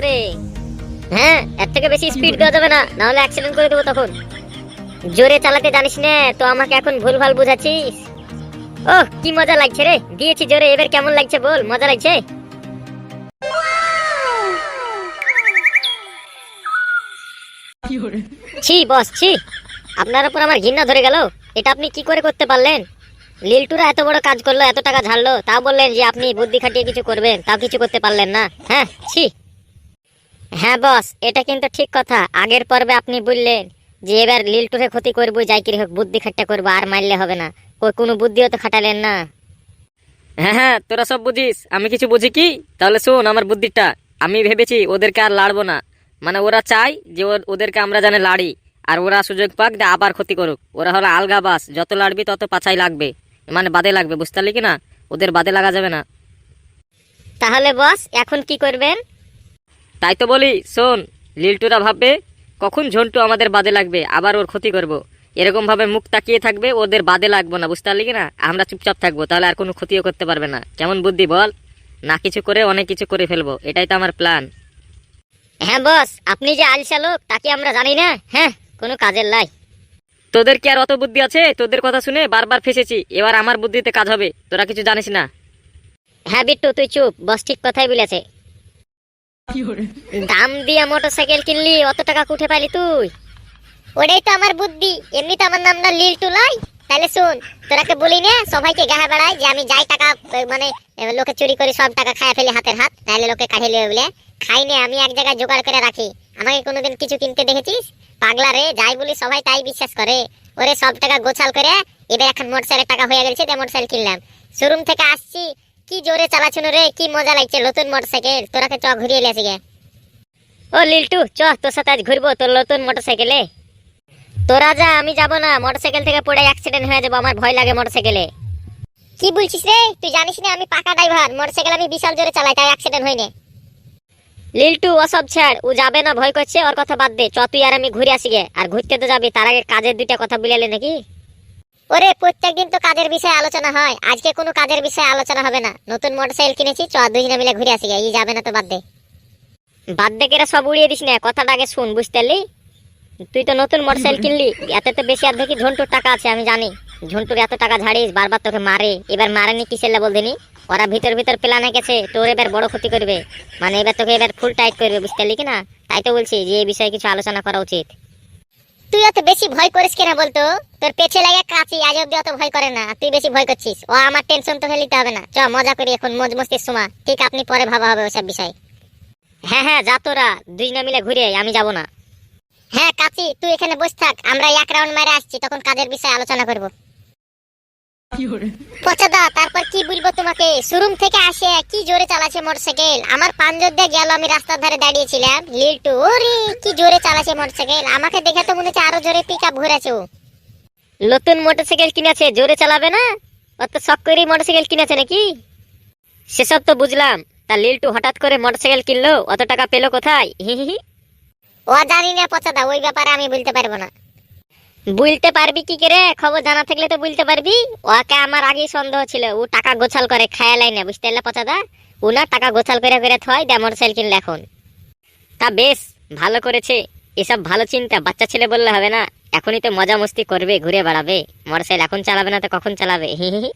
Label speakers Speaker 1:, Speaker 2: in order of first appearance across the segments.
Speaker 1: করে। হ্যাঁ, এর থেকে বেশি স্পিড দেওয়া যাবে না, না হলে অ্যাক্সিডেন্ট করে দেবো তখন। জোরে চালাতে জানিস না তো আমাকে এখন ভুলভাল বুঝাচ্ছিস। ওহ কি মজা লাগছে রে, দিয়েছি জোরে, এবার কেমন লাগছে বল? মজা লাগছে? ছি বস ছি, আপনার উপর আমার ঘৃণা ধরে গেল। এটা আপনি কি করে করতে পারলেন? লিলটুরা এত বড় কাজ করলো, এত টাকা ঝাড়লো, তা বললেন যে আপনি বুদ্ধি খাটিয়ে কিছু করবেন, তাও কিছু করতে পারলেন না। হ্যাঁ ছি। হ্যাঁ বস, এটা কিন্তু ঠিক কথা। আগের পর্বে আপনি বললেন যে এবার লিলটুরে ক্ষতি করবো, যাই কি হোক বুদ্ধি খাট্টা করবো, আর মারলে হবে না। কোনো বুদ্ধিও তো খাটালেন না।
Speaker 2: হ্যাঁ হ্যাঁ, তোরা সব বুঝিস, আমি কিছু বুঝি কি? তাহলে শোন আমার বুদ্ধিটা। আমি ভেবেছি ওদেরকে আর লাড়বো না, মানে ওরা চায় যে ওদেরকে আমরা জানে লাড়ি, আর ওরা সুযোগ পাক দিয়ে আবার ক্ষতি করুক। ওরা হলো আলগা বাস, যত লাড়বি তত পাছাই লাগবে, মানে বাদে লাগবে, বুঝতে পারলি কি না? ওদের বাদে লাগা যাবে না।
Speaker 1: তাহলে বস এখন কি করবেন?
Speaker 2: তাই তো বলি, শোন, লিলটুরা ভাববে কখন ঝন্টু আমাদের বাদে লাগবে, আবার ওর ক্ষতি করব। এরকম ভাবে মুখ তাকিয়ে থাকবে, ওদের বাদে লাগবো না, বুঝতে পারলি কি না? আমরা চুপচাপ থাকবো, তাহলে আর কোনো ক্ষতিও করতে পারবে না। কেমন বুদ্ধি বল? না কিছু করে অনেক কিছু করে ফেলবো, এটাই তো আমার প্ল্যান।
Speaker 1: হ্যাঁ বস, আপনি যে আলসা লোক তা কি আমরা জানি না? হ্যাঁ, কোনো কাজের লাই।
Speaker 2: তোদের কি আর অত বুদ্ধি আছে? তোদের কথা শুনে বারবার ফেসেছি, এবার আমার বুদ্ধিতে কাজ হবে। তোরা কিছু জানিস না।
Speaker 1: হ্যাঁ বিট্টু তুই চুপ, বস ঠিক কথাই বলেছে। দাম দিয়ে মোটরসাইকেল কিনলি, অত টাকা কুঠে পাইলি তুই? ওটাই তো আমার বুদ্ধি, এমনি তো আমার নাম না লিলটু লাই। তাহলে শুন, তোরাকে বলি না সবাইকে গাহা বেড়াই যে আমি যাই টাকা মানে লোকে চুরি করে সব টাকা খায় ফেলি হাতের হাত, তাহলে লোকে কাঢ়ে লিয়ে বলে খাই না, আমি এক জায়গায় জোগাড় করে রাখি। আমাকে কোনোদিন কিছু কিনতে দেখেছিস? পাগলা রে, যাই বলি সবাই তাই বিশ্বাস করে। ওরে সব টাকা গোছাল করে এবার এখন মোটরসাইকেলের টাকা হয়ে গেছে, তাই মোটরসাইকেল কিনলাম। শোরুম থেকে আসছি, কি জোরে চালাচ্ছিল রে, কি মজা লাগছে, নতুন মোটরসাইকেল। তোরাকে চ ঘুরিয়ে এসে গে। ও লিলটু চ, তোর সাথে আজ ঘুরবো তোর নতুন মোটরসাইকেলে। তোরা যা, আমি যাবো না, মোটরসাইকেল থেকে পড়ে অ্যাক্সিডেন্ট হয়ে যাবো, আমার ভয় লাগে মোটরসাইকেলে। কি বলছিস রে, তুই জানিস না আমি পাকা ড্রাইভার, মোটরসাইকেল আমি বিশাল জোরে চালাই, তাই অ্যাক্সিডেন্ট হয়নি। লিলটু ওসব ছাড়, ও যাবে না ভয় করছে, ওর কথা বাদ দে। চ তুই আর আমি ঘুরে আসি গে। আর ঘুরতে তো যাবি, তার আগে কাজের দুইটা কথা বলে নাকি? ওরে প্রত্যেকদিন তো কাজের বিষয়ে আলোচনা হয়, আজকে কোনো কাজের বিষয়ে আলোচনা হবে না। নতুন মোটরসাইকেল কিনেছি, চ দুজনে মিলে ঘুরে আসি গে। ই যাবে না তো বাদ দে। বাদ দে কেরা সব উড়িয়ে দিস না, কথাটা আগে শুন, বুঝতে পারলি? তুই তো নতুন মোটরসাইকেল কিনলি, এত তো বেশি আর দেখি ঝন্টুর টাকা আছে, আমি জানি। ঝন্টুর এত টাকা ঝাড়িস, বারবার তোকে মারে, এবার মারেনি কিসের বল দিনি? ওরা ভিতর ভিতর প্ল্যানে গেছে তোর এবার বড় ক্ষতি করবে, মানে এবার তোকে এবার ফুল টাইট করবে, বুঝতে পারলি কি না? তাই তো বলছি যে এই বিষয়ে কিছু আলোচনা করা উচিত। তুই এত বেশি ভয় করিস কেন বলতো? তোর পেছে লাগে কাঁচি, আজ অব্দি অত ভয় করে না, তুই বেশি ভয় করছিস। ও আমার টেনশন তো ফেলিতে হবে না, চ মজা করি এখন, মজ মস্তির সময়। ঠিক আপনি পরে ভাবা হবে ওসব বিষয়। হ্যাঁ হ্যাঁ যা, তোরা দুজনে মিলে ঘুরে, আমি যাব না। হ্যাঁ কাচি, তুই এখানে বসে থাক, আমরা এক রাউন্ড মেরে আসছি, তখন কাজের বিষয়ে আলোচনা করব। পচাদা তারপর কি বলবো তোমাকে, শোরুম থেকে আসে কি জোরে চালাচ্ছে মোটরসাইকেল, আমার পাঞ্জর দিয়ে গেল, আমি রাস্তার ধারে দাঁড়িয়েছিলাম। লিলটু ওরে কি জোরে চালাচ্ছে মোটরসাইকেল, আমাকে দেখে তো মনে হচ্ছে আরো জোরে পিকআপ ঘুরেছে। নতুন মোটরসাইকেল কিনেছে, জোরে চালাবে না? অত শখ করেই মোটরসাইকেল কিনেছে নাকি? সেসব তো বুঝলাম, তা লিলটু হঠাৎ করে মোটরসাইকেল কিনলো, অত টাকা পেলো কোথায়? হি হি হি। ও জানি না পচাদা, ওই ব্যাপারে আমি বলতে পারবো না। বুঝতে পারবি কি করে? খবর জানা থাকলে তো বুঝতে পারবি। ওকে আমার আগেই সন্দেহ ছিল, ও টাকা গোছাল করে খেয়ালাই না, বুঝতে পারলে পচাদা? ও না টাকা গোছাল করে করে থয় দে মোটরসাইকেল কিনলে এখন। তা বেশ ভালো করেছে, এসব ভালো চিন্তা। বাচ্চা ছেলে বললে হবে না, এখনই তো মজা মস্তি করবে, ঘুরে বেড়াবে। মোটরসাইকেল এখন চালাবে না তো কখন চালাবে? হি হি হি।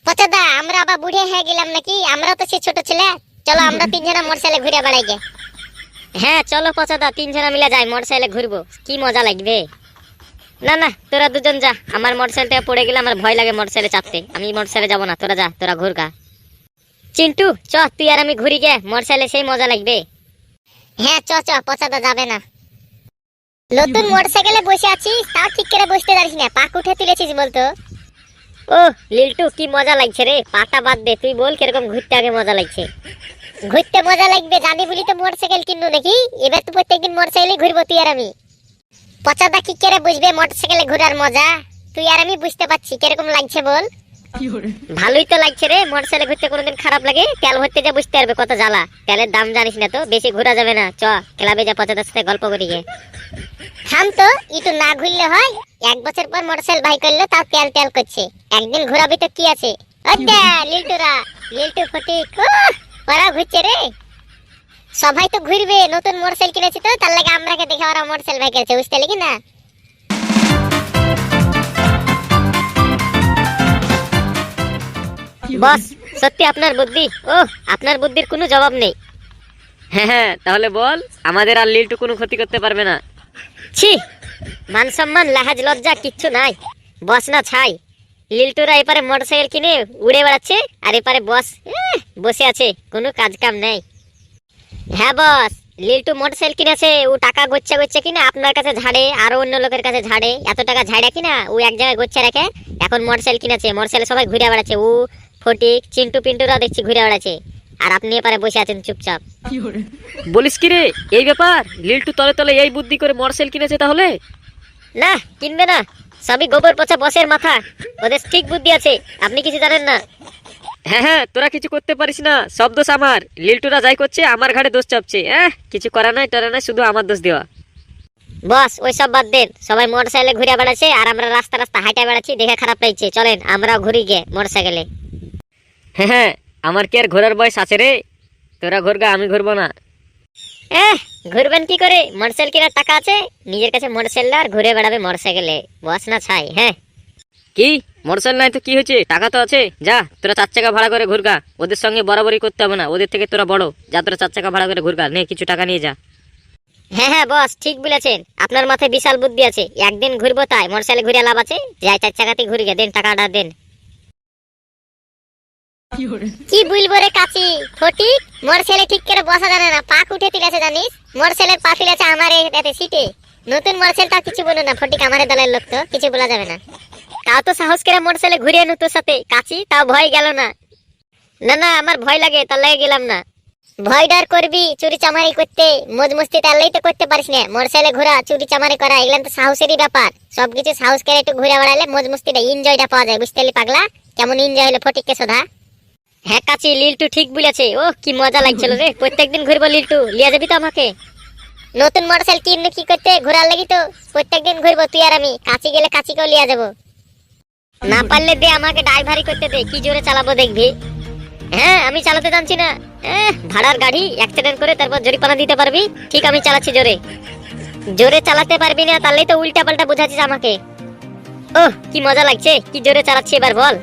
Speaker 1: পচাদা আমরা আবার বুড়ে হয়ে গেলাম নাকি? আমরা তো সে ছোট ছেলে। চলো আমরা তিনজনা মোটরসাইকেলে ঘুরে বেড়াই গে। হ্যাঁ চলো পচাদা, তিনজনা মিলে যাই, মোটরসাইকেলে ঘুরবো, কি মজা লাগবে। না না তোরা দুজন যা, আমার মোটরসাইকেলটা পড়ে গেলে আমার ভয় লাগে মোটরসাইকেলে চাপতে, আমি মোটরসাইকেলে যাবো না। তোরা যা, তোরা ঘুরগা। চিন্টু চ, তুই আর আমি ঘুরি গে, মোটরসাইকেলে সেই মজা লাগবে। হ্যাঁ চ চ, পচাদা যাবে না। নতুন মোটরসাইকেলে বসে আছিস, তাও ঠিক করে বসতে পারিস না, পা উঠে তুলেছিস বলতো। ও লিলটু কি মজা লাগছে রে, পাটা বাদ দে, তুই বল কিরকম ঘুরতে আগে মজা লাগছে। ঘুরতে মজা লাগবে জানি বলি তো মোটরসাইকেল কিনবো নাকি? এবার তো প্রত্যেকদিন মোটরসাইকেলে ঘুরবো তুই আর আমি। পচাদা কি করে বুঝবে মোটরসাইকেলে ঘোরার মজা? তুই আর আমি বুঝতে পারছি কিরকম লাগছে বল। ভালোই তো লাগছে রে, মোটরসাইকেলে ঘুরতে কোনোদিন খারাপ লাগে? তেল ভরতে যা বুঝতে পারবে কত জ্বালা, তেলের দাম জানিস না তো, বেশি ঘোরা যাবে না। চ ক্লাবে যা, পচাদার সাথে গল্প করি গে। থাম তো, একটু না ঘুরলে হয়? 1 বছর পর মোটরসাইকেল ভাই করলো, তাও তেল তেল করছে। একদিন ঘোরাবি তো কি আছে। লিলটুরা, লিলটু ফটিক ওরা ঘুরছে রে। সবাই তো ঘুরবে, নতুন মোটরসাইকেল কিনেছি তো তার লাগে আমরাকে দেখে ওরা মোটরসাইকেল ভাই কিনেছে, বুঝতে পারলি কি না? বস, সত্যি আপনার বুদ্ধি, ও আপনার বুদ্ধির কোনো জবাব নেই।
Speaker 2: হ্যাঁ, তাহলে বল, আমাদের আর লিল্টু কোনো ক্ষতি করতে পারবে না।
Speaker 1: ছি, মান সম্মান লাহাজ লজ্জা কিচ্ছু নাই। বস না ছাই, লিল্টুরা এপারে মোটরসাইকেল কিনে উড়ে বেড়াচ্ছে, আর এপারে বস বসে আছে, কোনো কাজ কাম নেই। হ্যাঁ বস, লিল্টু মোটরসাইকেল কিনেছে, ও টাকা গোচ্ছা গোচ্ছা কিনা আপনার কাছে ঝাড়ে, আরো অন্য লোকের কাছে ঝাড়ে, এত টাকা ঝাড়ে কিনা ও এক জায়গায় গোচ্ছা রাখে। এখন মোটরসাইকেল কিনেছে, মোটরসাইকেল সবাই ঘুরে বেড়াচ্ছে, ও ফটিক চিন্টু পিন্টুরা দেখছি ঘুরে বেড়াচ্ছে, আর আপনি এপারে বসে আছেন চুপচাপ।
Speaker 2: বলিস কি রে, এই ব্যাপার? লিল্টু তলে তলে এই বুদ্ধি করে মোটরসাইকেল কিনেছে তাহলে?
Speaker 1: না, কিনবে না, সবই গোবর পচা বসের মাথা, ওদের ঠিক বুদ্ধি আছে, আপনি কিছু জানেন না।
Speaker 2: হ্যাঁ, তোরা কিছু করতে পারিস না, সব দোষ আমার। লিল্টুরা যাই করছে আমার ঘাড়ে দোষ চাপছে। কিছু করা নাই টরা নাই, শুধু আমার দোষ দেওয়া।
Speaker 1: বস ওই সব বাদ দেন, সবাই মোটরসাইকেলে ঘুরে বেড়াচ্ছে আর আমরা রাস্তা রাস্তা হাঁটা বেড়াচ্ছি, দেখে খারাপ লাগছে, চলেন আমরাও ঘুরি গিয়ে মোটরসাইকেলে।
Speaker 2: হ্যাঁ, আমার কি আর ঘোরার বয়স আছে রে? তোরা ঘুরগা, আমি ঘুরবো না।
Speaker 1: ঘুরবেন কি করে, মোটরসাইকেল কেনার টাকা আছে, নিজের কাছে মোটরসাইকেল আর ঘুরে বেড়াবে মোটরসাইকেলে, বস না ছাই। হ্যাঁ
Speaker 2: কি মোটরসাইকেল নাই তো কি হয়েছে, টাকা তো আছে, যা তোরা 4 চাকা ভাড়া করে ঘুরগা। ওদের সঙ্গে বরাবরই করতে হবে না, ওদের থেকে তোরা বড়, যা তোরা 4 চাকা ভাড়া করে ঘুরগা, নে কিছু টাকা নিয়ে যা।
Speaker 1: হ্যাঁ বস ঠিক বলেছেন, আপনার মাথায় বিশাল বুদ্ধি আছে, একদিন ঘুরবো তাই মোটরসাইকেল ঘুরে লাভ আছে, যাই 4 চাকাতে ঘুরি গে, দেন টাকাটা দেন। কি বলবো রে কাচি, ফটিক মোটরসাইকেলে ঠিক করে বসা জানে না, পাক উঠে তুলেছে জানিস, মোটরসাইকেলের পা তুলেছে আমার এতে সিটে। নতুন মোটরসাইকেল তা কিছু বলো না ফটিক, আমার দলের লোক তো কিছু বলা যাবে না। তাও তো সাহস করে মোটরসাইকেলে ঘুরে আনু তোর সাথে কাচি, তাও ভয় গেল না। না না, আমার ভয় লাগে, তার লাগে গেলাম না। ভয় ডর করবি চুরি চামারি করতে, মজ মস্তি তাহলেই তো করতে পারিস না। মোটরসাইকেলে ঘোরা, চুরি চামারি করা, এগুলো তো সাহসেরই ব্যাপার। সবকিছু সাহস করে একটু ঘুরে বেড়ালে মজ মস্তিটা এনজয়টা পাওয়া যায়, বুঝতে পারলি পাগলা? কেমন এনজয় হলো ফটিককে সোধা। হ্যাঁ কাচি, লিল্টু ঠিক বলেছে, ও কি মজা লাগছিল রে, প্রত্যেকদিন ঘুরবো। লিল্টু লিয়ে যাবি তো আমাকে? নতুন মোটরসাইকেল কিনবি কি করতে, ঘোরার লাগি তো, প্রত্যেকদিন ঘুরবো তুই আর আমি, কাচি গেলে কাচিকেও লিয়ে যাবো। না পারলে দে আমাকে ড্রাইভারি করতে দে, কি জোরে চালাবো দেখবি। হ্যাঁ আমি চালাতে জানছি না, ভাড়ার গাড়ি অ্যাক্সিডেন্ট করে তারপর জরিমানা দিতে পারবি, ঠিক আমি চালাচ্ছি জোরে। জোরে চালাতে পারবি না তাহলেই তো উল্টা পাল্টা বুঝাচ্ছিস আমাকে। ওহ কি মজা লাগছে, কি জোরে চালাচ্ছি এবার বল।